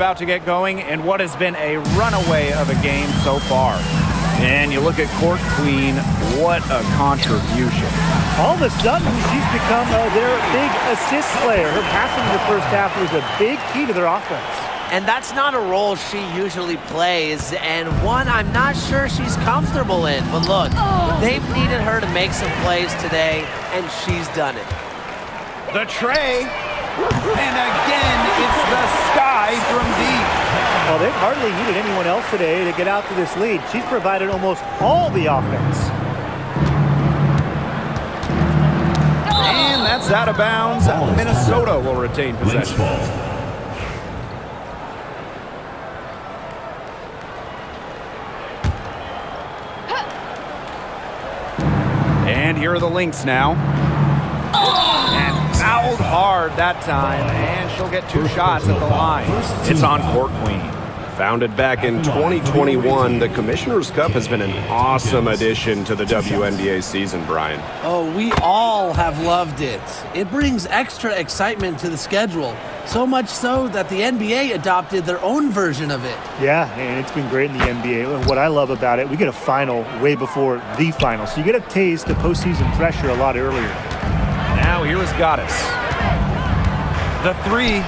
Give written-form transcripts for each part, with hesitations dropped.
About to get going in what has been a runaway of a game so far. And you look at Court Queen, what a contribution. All of a sudden, she's become their big assist player. Her passing in the first half was a big key to their offense. And that's not a role she usually plays, and one I'm not sure she's comfortable in. But look, they've needed her to make some plays today, and she's done it. The tray, and again, it's the sky from deep. Well, they've hardly needed anyone else today to get out to this lead. She's provided almost all the offense. And that's out of bounds. Minnesota will retain possession. And here are the Lynx now. And fouled hard that time, and she'll get 2 shots at the line. It's on Court Queen. Founded back in 2021, the Commissioner's Cup has been an awesome addition to the WNBA season, Brian. Oh, we all have loved it. It brings extra excitement to the schedule. So much so that the NBA adopted their own version of it. Yeah, and it's been great in the NBA. And what I love about it, we get a final way before the final. So you get a taste of postseason pressure a lot earlier. Now here is Goddess. The 3.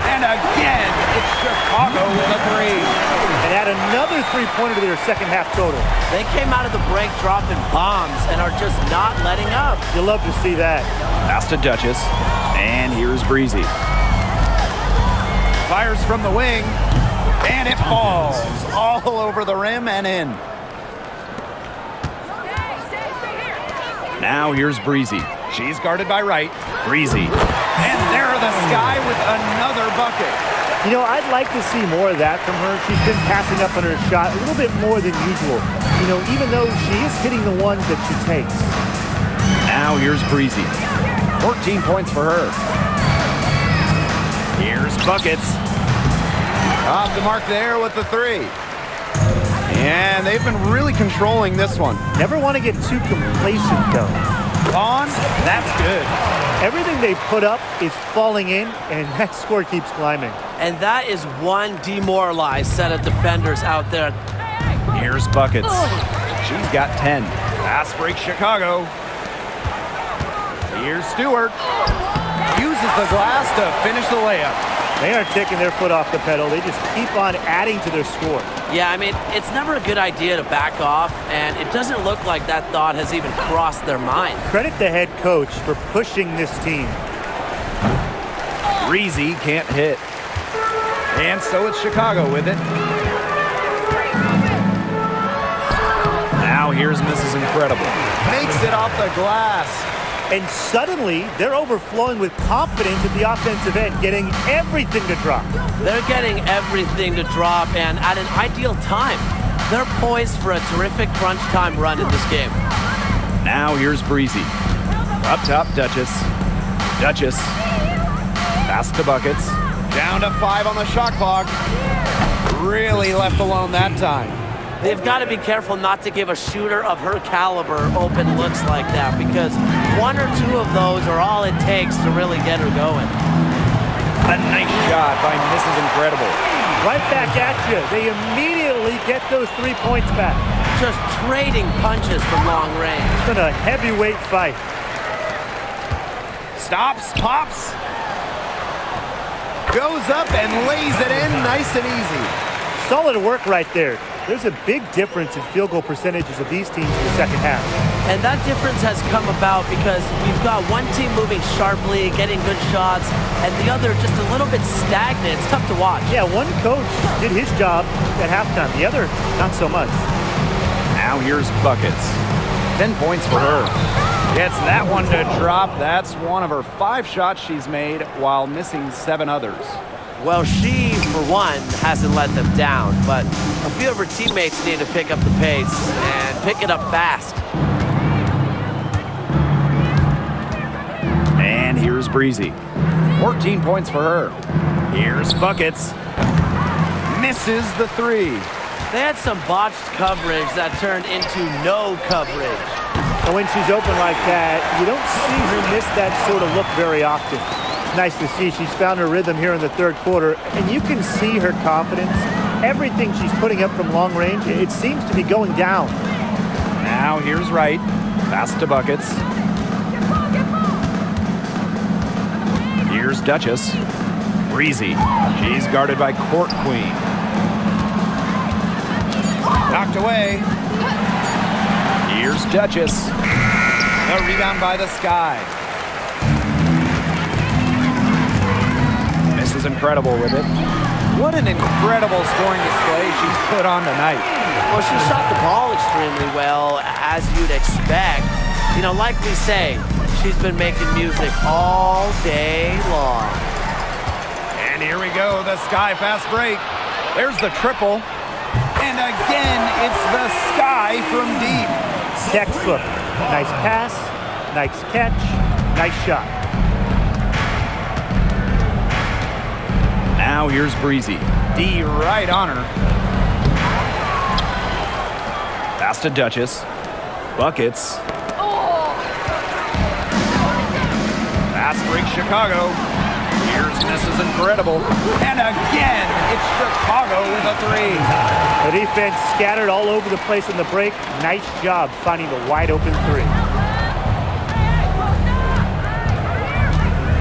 And again, it's Chicago with a 3. And add another 3-pointer to their second half total. They came out of the break dropping bombs and are just not letting up. You'll love to see that. Pass to Duchess. And here's Breezy. Fires from the wing. And it falls all over the rim and in. Now here's Breezy. She's guarded by Wright. Breezy. And there the Sky with another bucket. You know, I'd like to see more of that from her. She's been passing up on her shot a little bit more than usual. You know, even though she is hitting the ones that she takes. Now here's Breezy. 14 points for her. Here's Buckets. Off the mark there with the 3. And they've been really controlling this one. Never want to get too complacent, though. On, that's good. Everything they put up is falling in, and that score keeps climbing. And that is one demoralized set of defenders out there. Here's Buckets. She's got 10. Pass break Chicago. Here's Stewart. Uses the glass to finish the layup. They aren't taking their foot off the pedal. They just keep on adding to their score. Yeah, I mean, it's never a good idea to back off, and it doesn't look like that thought has even crossed their mind. Credit the head coach for pushing this team. Breezy can't hit. And so it's Chicago with it. Now here's Mrs. Incredible. Makes it off the glass. And suddenly, they're overflowing with confidence at the offensive end, getting everything to drop. They're getting everything to drop, and at an ideal time. They're poised for a terrific crunch time run in this game. Now here's Breezy. Up top, Duchess. Duchess. Pass to Buckets. Down to 5 on the shot clock. Really left alone that time. They've got to be careful not to give a shooter of her caliber open looks like that, because 1 or 2 of those are all it takes to really get her going. A nice shot by Mrs. Incredible. Right back at you. They immediately get those 3 points back. Just trading punches from long range. It's been a heavyweight fight. Stops, pops. Goes up and lays it in nice and easy. Solid work right there. There's a big difference in field goal percentages of these teams in the second half. And that difference has come about because we've got one team moving sharply, getting good shots, and the other just a little bit stagnant. It's tough to watch. Yeah, one coach did his job at halftime. The other, not so much. Now here's Buckets. 10 points for her. Gets that one to drop. That's one of her 5 shots she's made while missing 7 others. Well, she, for one, hasn't let them down, but a few of her teammates need to pick up the pace and pick it up fast. And here's Breezy. 14 points for her. Here's Buckets. Misses the 3. They had some botched coverage that turned into no coverage. And when she's open like that, you don't see her miss that sort of look very often. It's nice to see she's found her rhythm here in the third quarter, and you can see her confidence. Everything she's putting up from long range, it seems to be going down. Now here's Wright. Pass to Buckets. Here's Duchess. Breezy. She's guarded by Court Queen. Knocked away. Here's Duchess. A rebound by the Sky. This is incredible with it. What an incredible scoring display she's put on tonight. Well, she shot the ball extremely well, as you'd expect. You know, like we say, she's been making music all day long. And here we go, the Sky fast break. There's the triple. And again, it's the Sky from deep. Textbook. Nice pass, nice catch, nice shot. Now here's Breezy. D right on her. Pass to Duchess. Buckets. Fast break Chicago. Here's Mrs. Incredible. And again, it's Chicago with a three. The defense scattered all over the place in the break. Nice job finding the wide open three.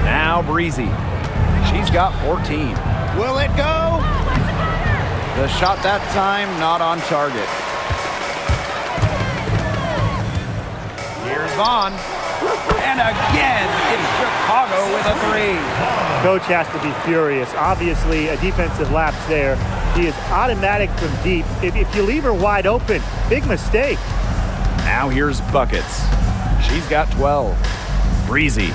Now Breezy. She's got 14. Will it go? The shot that time not on target. Here's Vaughn. And again, it's Chicago with a three. Coach has to be furious. Obviously, a defensive lapse there. She is automatic from deep. If you leave her wide open, big mistake. Now here's Buckets. She's got 12. Breezy.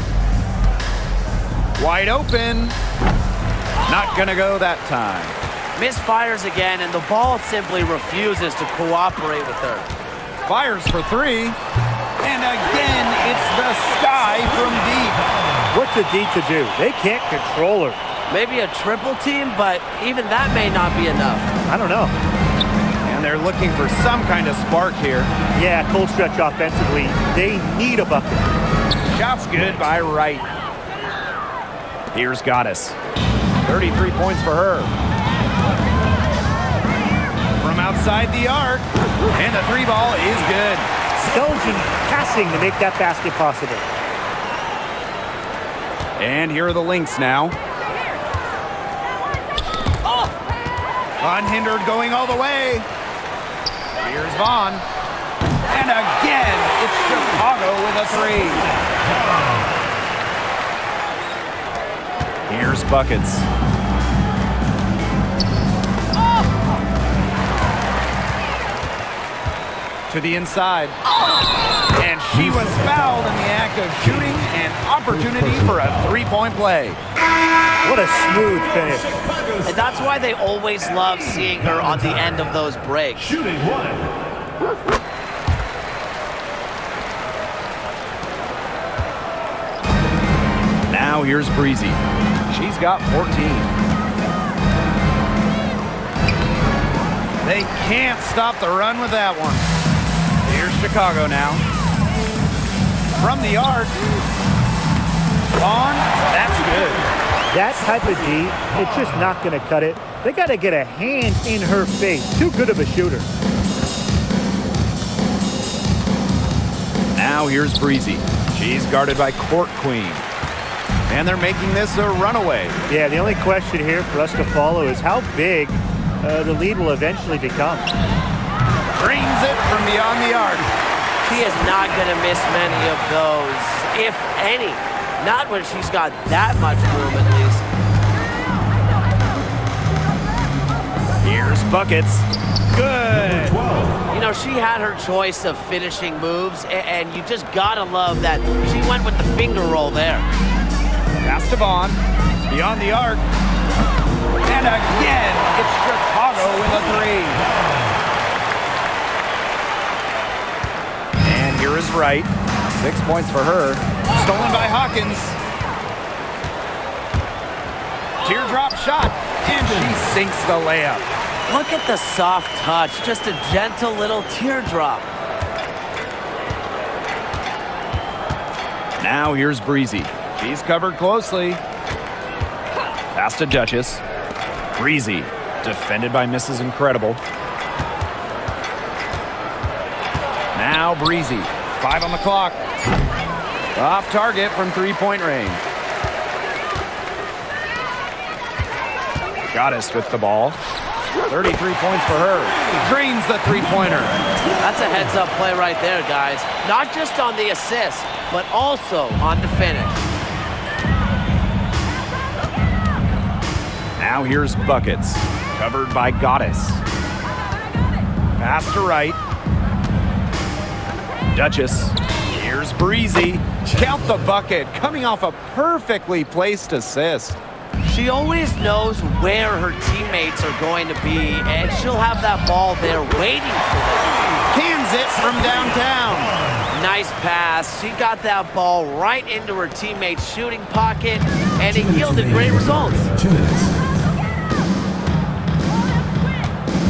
Wide open. Not gonna go that time. Misfires again, and the ball simply refuses to cooperate with her. Fires for three. And again, it's the Sky from deep. What's a D to do? They can't control her. Maybe a triple team, but even that may not be enough. I don't know. And they're looking for some kind of spark here. Yeah, cold stretch offensively. They need a bucket. Shot's good by Wright. Here's Goddess. 33 points for her. From outside the arc. And the three ball is good. Belgian passing to make that basket possible. And here are the Lynx now. Unhindered going all the way. Here's Vaughn. And again, it's Chicago with a three. Here's Buckets. To the inside. And she was fouled in the act of shooting, an opportunity for a three-point play. What a smooth finish. And that's why they always love seeing her on the end of those breaks. Shooting one. Now here's Breezy. She's got 14. They can't stop the run with that one. Here's Chicago now. From the arc. On. That's good. That type of D, it's just not going to cut it. They got to get a hand in her face. Too good of a shooter. Now here's Breezy. She's guarded by Court Queen. And they're making this a runaway. Yeah, the only question here for us to follow is how big the lead will eventually become. Brings it from beyond the arc. She is not going to miss many of those, if any. Not when she's got that much room, at least. Here's Buckets. Good. You know, she had her choice of finishing moves, and you just got to love that she went with the finger roll there. Pass to Vaughn. Beyond the arc. And again, it's Chicago with a three. And here is Wright. 6 points for her. Stolen by Hawkins. Teardrop shot. And she sinks the layup. Look at the soft touch. Just a gentle little teardrop. Now here's Breezy. She's covered closely. Pass to Duchess. Breezy, defended by Mrs. Incredible. Now Breezy, 5 on the clock. Off target from three-point range. Goddess with the ball. 33 points for her. Drains the three-pointer. That's a heads-up play right there, guys. Not just on the assist, but also on the finish. Now here's Buckets, covered by Goddess. Pass to right. Duchess. Here's Breezy. Count the bucket, coming off a perfectly placed assist. She always knows where her teammates are going to be, and she'll have that ball there waiting for them. Cans it from downtown. Nice pass. She got that ball right into her teammate's shooting pocket, and it yielded great results.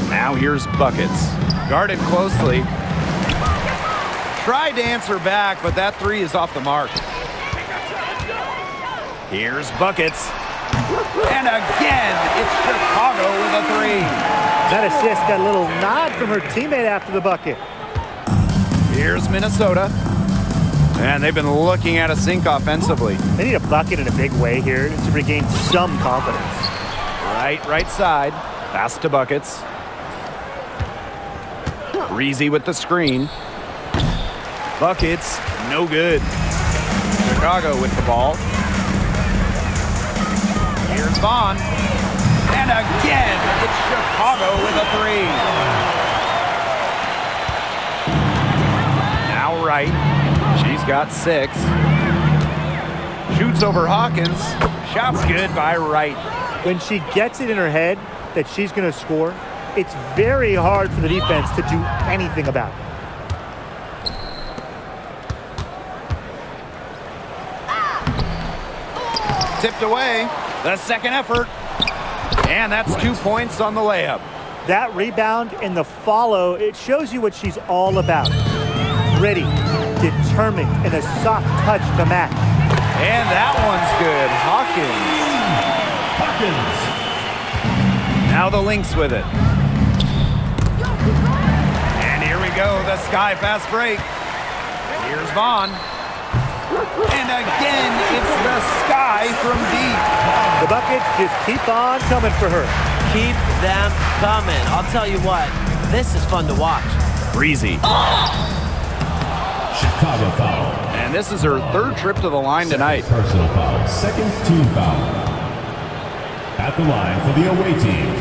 Now here's Buckets, guarded closely. Tried to answer back, but that three is off the mark. Here's Buckets. And again, it's Chicago with a three. That assist got a little nod from her teammate after the bucket. Here's Minnesota. And they've been looking at a sink offensively. They need a bucket in a big way here to regain some confidence. Right side. Pass to Buckets. Breezy with the screen. Buckets, no good. Chicago with the ball. Here's Vaughn. And again, it's Chicago with a three. Now right. She's got 6. Shoots over Hawkins. Shot's good by Wright. When she gets it in her head that she's going to score, it's very hard for the defense to do anything about it. Tipped away. The second effort. And that's 2 points on the layup. That rebound and the follow, it shows you what she's all about. Gritty, determined, and a soft touch to match. And that one's good. Hawkins. Now the Lynx with it. And here we go, the Sky fast break. Here's Vaughn. And again, it's the Sky from deep. The buckets just keep on coming for her. Keep them coming. I'll tell you what, this is fun to watch. Breezy. Chicago foul. And this is her 3rd trip to the line tonight. Personal foul. Second team foul. At the line for the away team,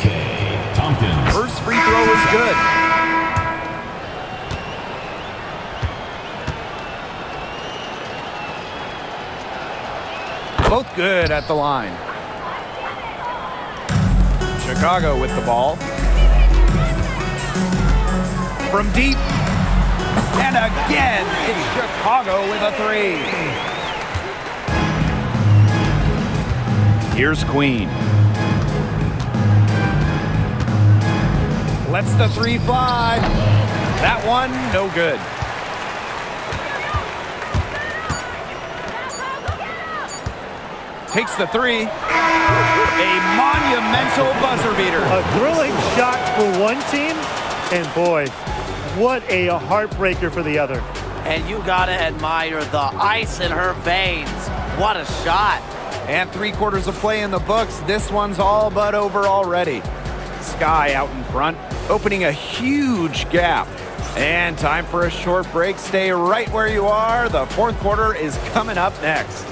Kay Tompkins. First free throw is good. Both good at the line. Chicago with the ball. From deep. And again, it's Chicago with a three. Here's Queen. Lets the three fly. That one, no good. Takes the three. A monumental buzzer beater. A thrilling shot for one team, and boy, what a heartbreaker for the other. And you gotta admire the ice in her veins. What a shot. And 3 quarters of play in the books. This one's all but over already. Sky out in front, opening a huge gap. And time for a short break. Stay right where you are. The 4th quarter is coming up next.